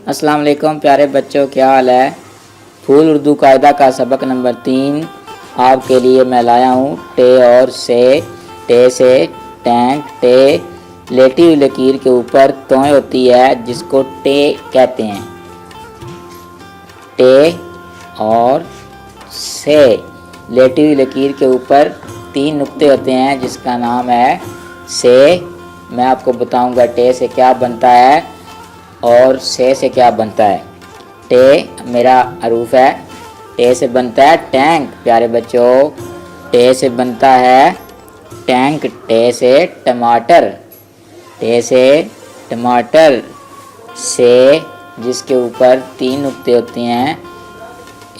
अस्सलाम वालेकुम प्यारे बच्चों, क्या हाल है। फूल उर्दू कायदा का सबक नंबर 3 आपके लिए मैं लाया हूँ। टे और से। टे से टैंक। टे लेटी हुई लकीर के ऊपर तोय होती है जिसको टे कहते हैं। टे और से लेटी हुई लकीर के ऊपर 3 नुक्ते होते हैं जिसका नाम है से। मैं आपको बताऊंगा टे से क्या बनता है और से क्या बनता है। टे मेरा हरूफ है। टे से बनता है टैंक प्यारे बच्चों। टे से बनता है टैंक। टे से टमाटर। टे से टमाटर। से जिसके ऊपर 3 नुक्ते होते हैं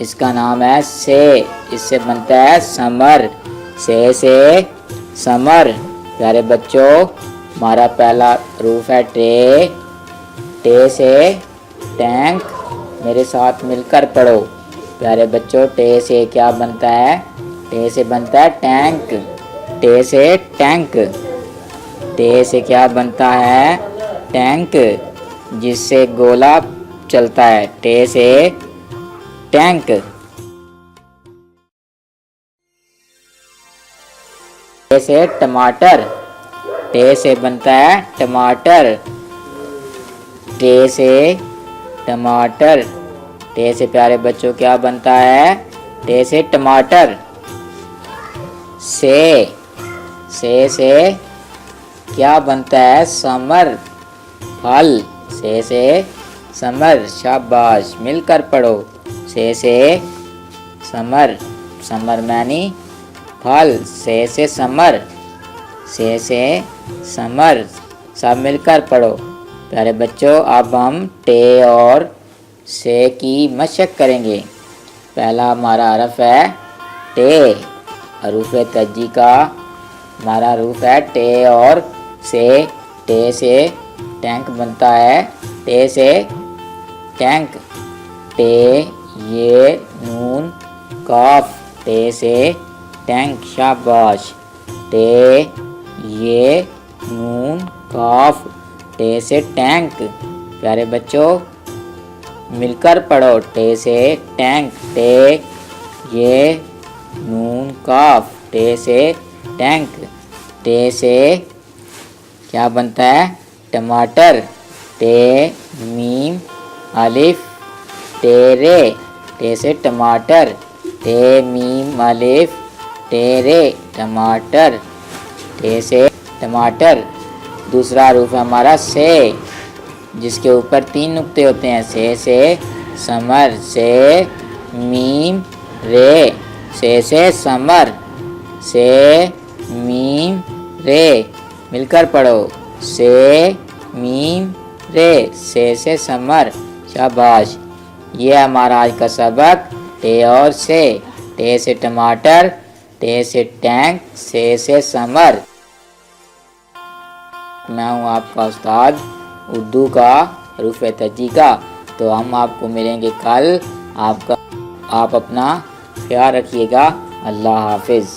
इसका नाम है से। इससे बनता है समर। से समर प्यारे बच्चों। हमारा पहला हरूफ है टे। टे से टैंक। मेरे साथ मिलकर पढ़ो प्यारे बच्चों। टे से क्या बनता है। टे से बनता है टैंक। टे से टैंक। टे से क्या बनता है टैंक जिससे गोला चलता है। टे से टैंक। टे से टमाटर। टे से बनता है टमाटर। टे से टमाटर। टे से प्यारे बच्चों क्या बनता है। टे से टमाटर। से क्या बनता है समर फल। से समर। शाबाश मिलकर पढ़ो। से समर। समर मैनी फल। से समर। से समर। सब मिलकर पढ़ो प्यारे बच्चों। अब हम टे और से की मशक करेंगे। पहला हमारा हरफ है टे। हरूफ तज्जी का हमारा हरूफ है टे और से। टे से टैंक बनता है। टे से टैंक। टे ये नून काफ। टे से टैंक। शाबाश। टे ये नून काफ। टे से टैंक प्यारे बच्चों मिलकर पढ़ो। टे से टैंक। टे ये नून काफ। टे से टैंक। टे से क्या बनता है टमाटर। टे मीम अलिफ टेरे। टे से टमाटर। टे मीम अलिफ टेरे टमाटर। टे से टमाटर। दूसरा हरूफ है हमारा से जिसके ऊपर 3 नुक्ते होते हैं। से समर। से मीम रे। से समर। से मीम रे मिलकर पढ़ो। से मीम रे। से समर। शाबाश। ये हमारा आज का सबक टे और से। टे से टमाटर। टे से टैंक। से समर। मैं हूँ आपका उस्ताद उर्दू का हरूफ तज्जी का। तो हम आपको मिलेंगे कल। आप अपना ख्याल रखिएगा। अल्लाह हाफिज़।